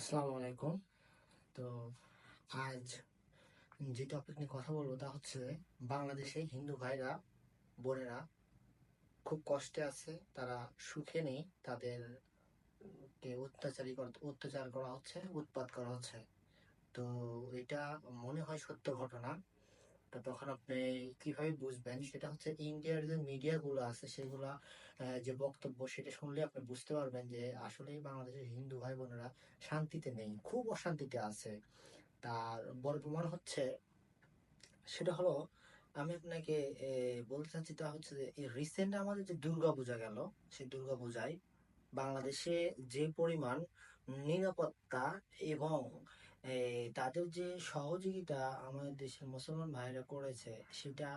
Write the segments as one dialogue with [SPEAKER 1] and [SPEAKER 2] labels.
[SPEAKER 1] আসসালামু আলাইকুম। তো আজ যে টপিক নিয়ে কথা বলবো তা হচ্ছে বাংলাদেশে হিন্দু ভাইরা বোনেরা খুব কষ্টে আছে, তারা সুখে নেই, তাদের কে অত্যাচার করা হচ্ছে, উৎপাত করা হচ্ছে। তো এটা মনে হয় সত্য ঘটনা। তো তখন আপনি কিভাবে বুঝবেন? সেটা হচ্ছে ইন্ডিয়ার যে মিডিয়া গুলো আছে সেগুলা যে বক্তব্য সেটা শুনলে আপনি বুঝতে পারবেন যে আসলেই বাংলাদেশের হিন্দু ভাই বোনেরা শান্তিতে নেই, খুব অশান্তিতে আছে। তার বড় প্রমাণ হচ্ছে, সেটা হলো, আমি আপনাকে বলতে চাচ্ছি তা হচ্ছে যে এই রিসেন্ট আমাদের যে দুর্গাপূজা গেল, সেই দুর্গাপূজায় বাংলাদেশে যে পরিমাণ নিরাপত্তা এবং তাদের যে সহযোগিতা আমাদের দেশের মুসলমান ভাইরা করেছে সেটা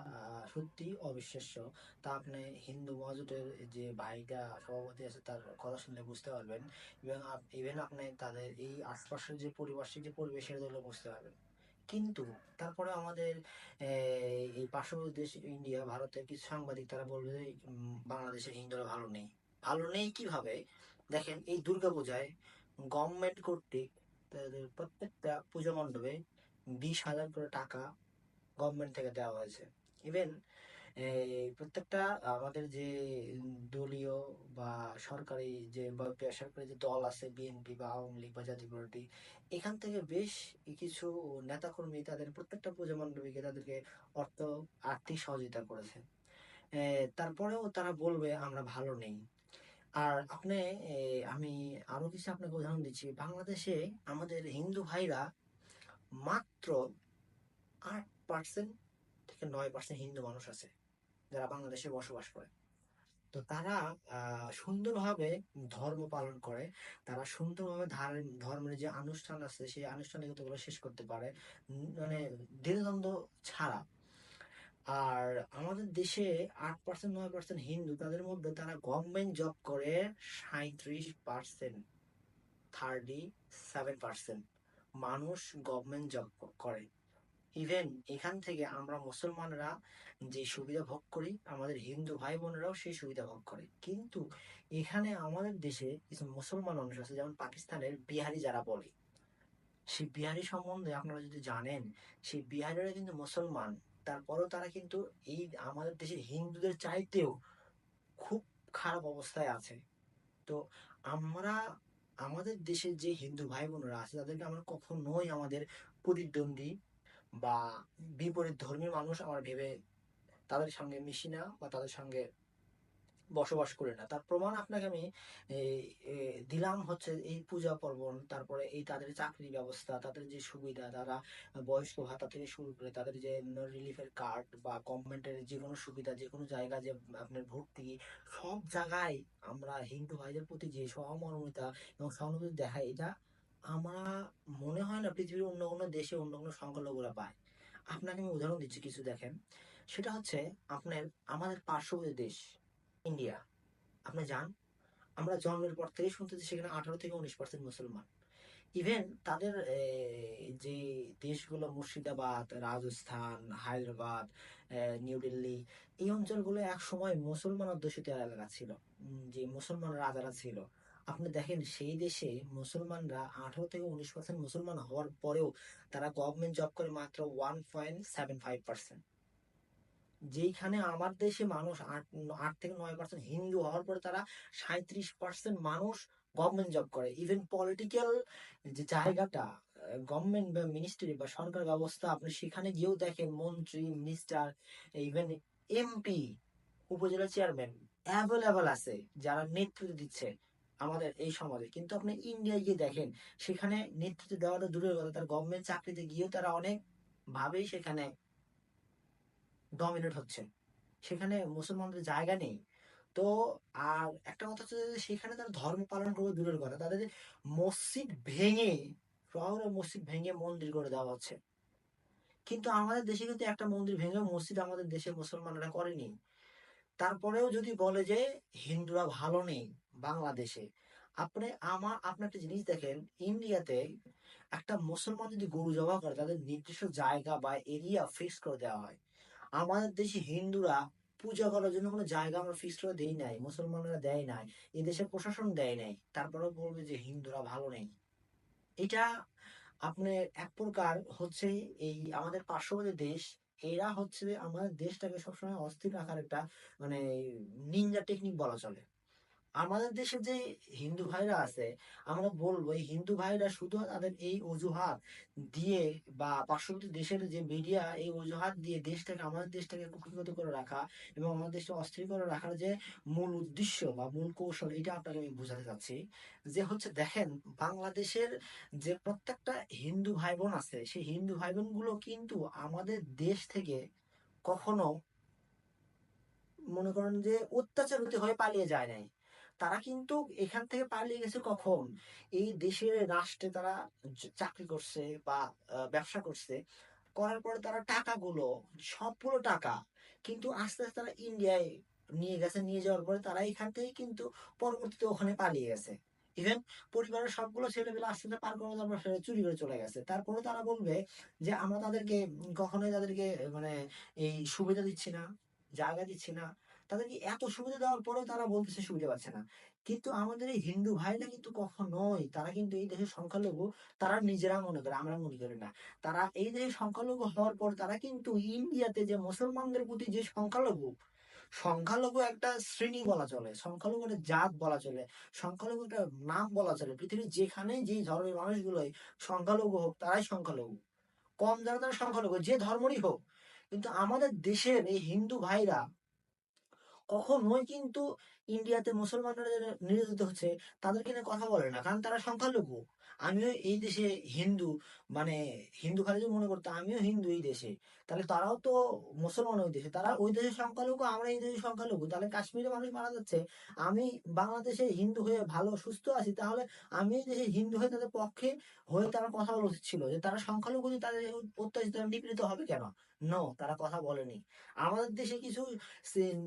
[SPEAKER 1] সত্যি অবিশ্বাস্য। তা আপনি হিন্দু মহাজোটের যে ভাইটা সভাপতি আছে তার কথা শুনলে বুঝতে পারবেন, এবং ইভেন আপনি তাদের এই আশপাশের যে পারিপার্শ্বিক যে পরিবেশ সেটা দেখলে বুঝতে পারবেন। কিন্তু তারপরে আমাদের এই পার্শ্ববর্তী দেশ ইন্ডিয়া, ভারতের কিছু সাংবাদিক তারা বলবে যে বাংলাদেশের হিন্দুরা ভালো নেই। ভালো নেই কিভাবে? দেখেন, এই দুর্গাপূজায় গভর্নমেন্ট কর্তৃক তাদের প্রত্যেকটা পূজা মণ্ডপে 20,000 করে টাকা গভর্নমেন্ট থেকে দেওয়া হয়েছে। ইভেন এই প্রত্যেকটা আমাদের যে দলীয় বা সরকারি যে বা বেসরকারি যে দল আছে, বিএনপি বা আওয়ামী লীগ বা জাতীয় পার্টি, এখান থেকে বেশ কিছু নেতাকর্মী তাদের প্রত্যেকটা পূজা মণ্ডপে তাদেরকে অর্থ আর্থিক সহযোগিতা করেছে। তারপরেও তারা বলবে আমরা ভালো নেই। আর আপনি আমি আরো কিছু আপনাকে উদাহরণ দিচ্ছি। বাংলাদেশে আমাদের হিন্দু ভাইরা মাত্র 8% থেকে 9% হিন্দু মানুষ আছে যারা বাংলাদেশে বসবাস করে। তো তারা সুন্দরভাবে ধর্ম পালন করে, তারা সুন্দরভাবে ধর্মের যে অনুষ্ঠান আছে সেই আনুষ্ঠানিকতাগুলো শেষ করতে পারে, মানে দ্বিধাদ্বন্দ্ব ছাড়া। আর আমাদের দেশে 8% 9% হিন্দু, তাদের মধ্যে তারা গভর্নমেন্ট জব করে 37%, 37% মানুষ গভর্নমেন্ট জব করে। ইভেন এখান থেকে আমরা মুসলমানরা যে সুবিধা ভোগ করি, আমাদের হিন্দু ভাই বোনেরাও সেই সুবিধা ভোগ করে। কিন্তু এখানে আমাদের দেশে কিছু মুসলমান মানুষ আছে, যেমন পাকিস্তানের বিহারি যারা বলে, সেই বিহারি সম্বন্ধে আপনারা যদি জানেন, সেই বিহারিরা কিন্তু মুসলমান, তারপরেও তারা কিন্তু এই আমাদের দেশের হিন্দুদের চাইতেও খুব খারাপ অবস্থায় আছে। তো আমরা আমাদের দেশের যে হিন্দু ভাই বোনেরা আছে তাদেরকে আমরা কখনোই আমাদের প্রতিদ্বন্দ্বী বা বিপরীত ধর্মী মানুষ আমরা ভেবে তাদের সঙ্গে মিশি না বা তাদের সঙ্গে বসবাস করি না। তার প্রমাণ আপনাকে আমি এই, দিলাম হচ্ছে এই পূজা পার্বণ, তারপরে এই তাদের চাকরি ব্যবস্থা, তাদের যে সুবিধা, তারা বয়স্ক ভাতা থেকে শুরু করে তাদের যে রিলিফের কার্ড বা গভর্নমেন্টের যে কোনো সুবিধা, যে কোনো জায়গা যে আপনার ভর্তি, সব জায়গায় আমরা হিন্দু ভাইদের প্রতি যে সহমর্মিতা এবং সহানুভূতি দেখাই, এটা আমরা মনে হয় না পৃথিবীর অন্য কোনো দেশে অন্য কোনো সংখ্যালঘুরা পায়। আপনাকে আমি উদাহরণ দিচ্ছি কিছু, দেখেন। সেটা হচ্ছে আপনার আমাদের পার্শ্ববর্তী দেশ ইন্ডিয়া, আপনি যান, আমরা জন্মের পর থেকে শুনতেছি সেখানে 18 থেকে 19% মুসলমান। ইভেন তাদের যে দেশগুলো, মুর্শিদাবাদ, রাজস্থান, হায়দ্রাবাদ, নিউ দিল্লি, এই অঞ্চলগুলো এক সময় মুসলমান অধ্যুষিত এলাকা ছিল। যে মুসলমান রাজারা ছিল, আপনি দেখেন সেই দেশে মুসলমানরা 18 থেকে 19% মুসলমান হওয়ার পরেও তারা গভর্নমেন্ট জব করে মাত্র 1.75%। যেইখানে আমার দেশে মানুষ 8 থেকে 9% হিন্দু হওয়ার পরে তারা 37% মানুষ গভর্নমেন্ট জব করে। ইভেন পলিটিক্যাল যে জায়গাটা, গভর্নমেন্ট বা মিনিস্ট্রি বা সরকার ব্যবস্থা, আপনি সেখানে গিয়েও দেখেন মন্ত্রী, মিনিস্টার, ইভেন এমপি, উপজেলা চেয়ারম্যান অ্যাভেলেবল আছে যারা নেতৃত্ব দিচ্ছে আমাদের এই সমাজে। কিন্তু আপনি ইন্ডিয়ায় গিয়ে দেখেন, সেখানে নেতৃত্ব দেওয়াটা দূরের কথা, তার গভর্নমেন্ট চাকরিতে গিয়েও তারা অনেক ভাবেই সেখানে ডমিনেট হচ্ছে, সেখানে মুসলমানদের জায়গা নেই। তো আর একটা কথা হচ্ছে যে সেখানে তারা ধর্ম পালন করবে দূরের কথা, তাদের মসজিদ ভেঙে, শহরে মসজিদ ভেঙে মন্দির করে দেওয়া হচ্ছে। কিন্তু আমাদের দেশে কিন্তু একটা মন্দির ভেঙে মসজিদ আমাদের দেশে মুসলমানরা করেনি। তারপরেও যদি বলে যে হিন্দুরা ভালো নেই বাংলাদেশে, আপনি একটা জিনিস দেখেন, ইন্ডিয়াতে একটা মুসলমান যদি গরু জবাই করে তাদের নির্দিষ্ট জায়গা বা এরিয়া ফিক্স করে দেওয়া হয়। আমাদের দেশে হিন্দুরা পূজা করার জন্য কোনো জায়গা আমরা ফিক্স করে দেই নাই, মুসলমানরা দেয় নাই, এদেশের প্রশাসন দেয় নাই, তারপরেও বলবে যে হিন্দুরা ভালো নেই। এটা আপনার এক প্রকার হচ্ছে এই আমাদের পার্শ্ববর্তী দেশ, এরা হচ্ছে আমাদের দেশটাকে সবসময় অস্থির রাখার একটা মানে নিনজা টেকনিক বলা চলে। আমাদের দেশে যে হিন্দু ভাইরা আছে, আমরা বলবো এই হিন্দু ভাইরা শুধু তাদের এই অজুহাত দিয়ে বা পার্শ্ববর্তী দেশের যে মিডিয়া এই অজুহাত দিয়ে দেশটাকে আমাদের দেশটাকে কুক্ষিগত করে রাখা এবং আমাদের দেশটা অস্থির করে রাখার যে মূল উদ্দেশ্য বা মূল কৌশল, এটা আপনাকে আমি বোঝাতে চাচ্ছি। যে হচ্ছে দেখেন, বাংলাদেশের যে প্রত্যেকটা হিন্দু ভাই বোন আছে, সেই হিন্দু ভাই বোন গুলো কিন্তু আমাদের দেশ থেকে কখনো মনে করেন যে অত্যাচারিত হয়ে পালিয়ে যায় নাই। তারা কিন্তু এখান থেকে পালিয়ে গেছে কখন, এই দেশের রাষ্ট্রে তারা চাকরি করছে বা ব্যবসা করছে, করার পরে তারা টাকাগুলো, সবগুলো টাকা কিন্তু আস্তে আস্তে তারা ইন্ডিয়ায় নিয়ে গেছে। নিয়ে যাওয়ার পরে তারা এখান থেকে কিন্তু পরবর্তীতে ওখানে পালিয়ে গেছে। ইভেন পরিবারের সবগুলো ছেলেমেয়ে আস্তে আস্তে পার করে তারপর চুরি করে চলে গেছে। তারপরে তারা বলবে যে আমরা তাদেরকে কখনোই তাদেরকে মানে এই সুবিধা দিচ্ছি না, জায়গা দিচ্ছি না। তাদেরকে এত সুবিধা দেওয়ার পরেও তারা বলতেছে সুবিধা পাচ্ছে না। কিন্তু আমাদের এই হিন্দু ভাইরা কিন্তু কখনোই, তারা কিন্তু এই দেশের সংখ্যালঘু, তারা নিজেরা মনে করে, আমরা মনে করি না। তারা এই দেশে সংখ্যালঘু হওয়ার পর তারা কিন্তু ইন্ডিয়াতে যে মুসলমানদের প্রতি যে সংখ্যালঘু, সংখ্যালঘু একটা শ্রেণী বলা চলে, সংখ্যালঘু একটা জাত বলা চলে, সংখ্যালঘু একটা নাম বলা চলে। পৃথিবীর যেখানে যে ধর্মের মানুষগুলোই সংখ্যালঘু হোক, তারাই সংখ্যালঘু। কম যারা তারা সংখ্যালঘু, যে ধর্মরই হোক। কিন্তু আমাদের দেশের এই হিন্দু ভাইরা কখনোই কিন্তু ইন্ডিয়াতে মুসলমানরা যারা নির্যাতিত হচ্ছে তাদেরকে নিয়ে কথা বলে না, কারণ তারা সংখ্যালঘু। আমিও এই দেশে হিন্দু, মানে হিন্দু খালি যদি মনে করতো আমিও হিন্দু এই দেশে, তাহলে তারাও তো মুসলমান ওই দেশে, তারা ওই দেশের সংখ্যালঘু, আমরা এই দেশের সংখ্যালঘু। তাহলে কাশ্মীরে মানুষ মারা যাচ্ছে, আমি বাংলাদেশে হিন্দু হয়ে ভালো সুস্থ আছি, তাহলে আমি এই দেশে হিন্দু হয়ে তাদের পক্ষে হয়ে তারা কথা বলা উচিত ছিল। যে তারা সংখ্যালঘু, যে তাদের অত্যাচারিত নিপীড়িত হবে কেন? নো, তারা কথা বলেনি। আমাদের দেশে কিছু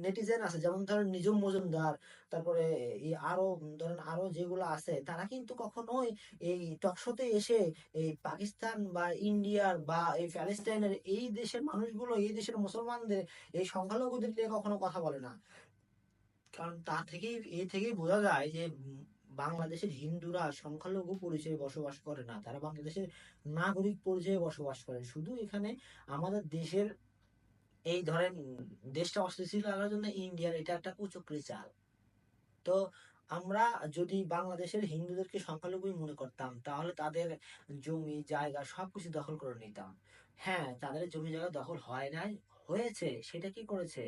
[SPEAKER 1] নেটিজেন আছে, যেমন ধরেন নিজম মজুমদার, তারপরে এই আরো ধরেন আরো যেগুলো আছে, তারা কিন্তু কখনোই এই টকশোতে এসে এই পাকিস্তান বা ইন্ডিয়ার বা এই প্যালেস্টাইনের এই দেশের মানুষগুলো, এই দেশের মুসলমানদের, এই সংখ্যালঘুদের নিয়ে কখনো কথা বলে না। কারণ তা থেকেই থেকেই বোঝা যায় যে বাংলাদেশের হিন্দুরা সংখ্যালঘু পরিচয়ে বসবাস করে না, তারা বাংলাদেশের নাগরিক পরিচয়ে বসবাস করে। শুধু এখানে আমাদের দেশের এই ধরেন দেশটা অস্থিতিশীল রাখার জন্য ইন্ডিয়ার এটা একটা কুচক্রী চাল। তো আমরা যদি বাংলাদেশের হিন্দুদেরকে সংখ্যালঘুই মনে করতাম, তাহলে তাদের জমি জায়গা সবকিছু দখল করে নিতাম। হ্যাঁ, তাদের জমি জায়গা দখল হয় নাই, হয়েছে। সেটা কি করেছে?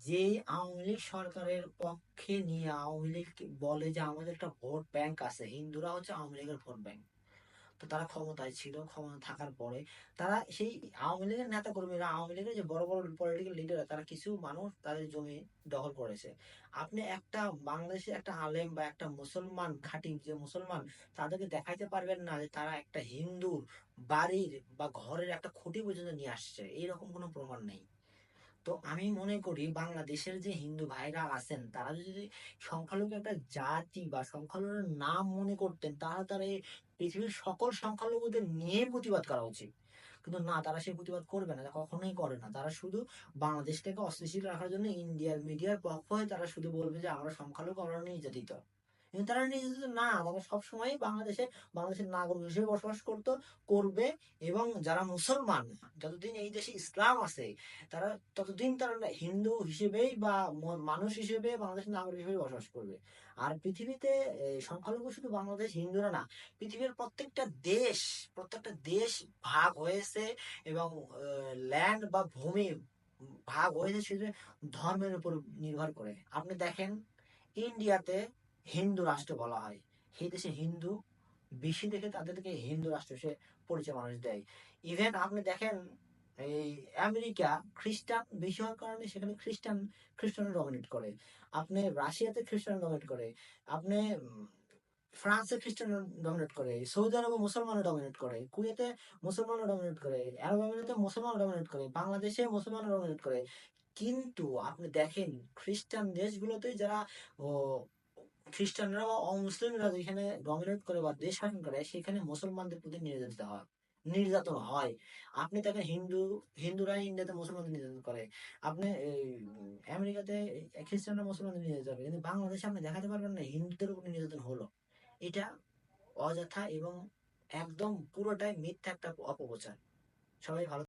[SPEAKER 1] যে আওয়ামী লীগ সরকারের পক্ষে নিয়ে আওয়ামী লীগ বলে যে আমাদের একটা ভোট ব্যাংক আছে, হিন্দুরা হচ্ছে আওয়ামী লীগের ভোট ব্যাংক। তো তারা ক্ষমতায় ছিল, ক্ষমতা থাকার পরে তারা সেই আওয়ামী লীগের নেতা কর্মীরা, আওয়ামী লীগের যে বড় বড় পলিটিক্যাল লিডার, তারা কিছু মানুষ তাদের জমি দখল করেছে। আপনি একটা বাংলাদেশের একটা আলেম বা একটা মুসলমান, খাঁটি যে মুসলমান, তাদেরকে দেখাইতে পারবেন না যে তারা একটা হিন্দুর বাড়ির বা ঘরের একটা খুঁটি পর্যন্ত নিয়ে আসছে, এইরকম কোনো প্রমাণ নেই। তো আমি মনে করি বাংলাদেশের যে হিন্দু ভাইরা আছেন, তারা যদি সংখ্যালঘু একটা জাতি বা সংখ্যালঘুর নাম মনে করতেন, তাহলে তারা এই পৃথিবীর সকল সংখ্যালঘুদের নিয়ে প্রতিবাদ করা উচিত। কিন্তু না, তারা সেই প্রতিবাদ করবে না, তারা কখনোই করে না। তারা শুধু বাংলাদেশটাকে অস্থিতিশীল রাখার জন্য ইন্ডিয়ার মিডিয়ার পক্ষ হয়ে তারা শুধু বলবে যে আমরা সংখ্যালঘু, আমরা নির্যাতিত। কিন্তু তারা নির্যাতিত না, তারা সবসময় বাংলাদেশের নাগরিক হিসেবে বসবাস করবে। এবং যারা মুসলমান, যতদিন এই দেশে ইসলাম আছে, তারা ততদিন তারা হিন্দু হিসেবেই বা মানুষ হিসেবে বাংলাদেশের নাগরিক হিসেবে বসবাস করবে। আর পৃথিবীতে সংখ্যালঘু শুধু বাংলাদেশ হিন্দুরা না, পৃথিবীর প্রত্যেকটা দেশ ভাগ হয়েছে এবং ল্যান্ড বা ভূমি ভাগ হয়েছে শুধু ধর্মের উপর নির্ভর করে। আপনি দেখেন, ইন্ডিয়াতে হিন্দু রাষ্ট্র বলা হয়, সেই দেশে হিন্দু বেশি দেখে তাদেরকে হিন্দু রাষ্ট্র সে পরিচয় মানুষ দেয়। ইভেন আপনি দেখেন এই আমেরিকা খ্রিস্টান বেশি হওয়ার কারণে সেখানে খ্রিস্টান ডমিনেট করে। আপনি রাশিয়াতে খ্রিস্টান ডমিনেট করে, আপনি ফ্রান্সে খ্রিস্টান ডমিনেট করে, সৌদি আরবে মুসলমান ডমিনেট করে, কুয়েতে মুসলমান ডমিনেট করে, আরব আমিরাতে মুসলমান ডমিনেট করে, বাংলাদেশে মুসলমান ডমিনেট করে। কিন্তু আপনি দেখেন খ্রিস্টান দেশগুলোতে যারা ও খ্রিস্টানরা বা অমুসলিমরা যেখানে ডমিনেট করে বা দেশ শাসন করে, সেখানে মুসলমানদের প্রতি নির্যাতন হয়। আপনি দেখেন হিন্দুরা ইন্ডিয়াতে মুসলমানদের নির্যাতন করে, আপনি এই আমেরিকাতে খ্রিস্টানরা মুসলমানদের নির্যাতন করে, কিন্তু বাংলাদেশে আপনি দেখাতে পারবেন না হিন্দুদের উপর নির্যাতন হলো। এটা অযথা এবং একদম পুরোটাই মিথ্যা একটা অপপ্রচার। সবাই ভালো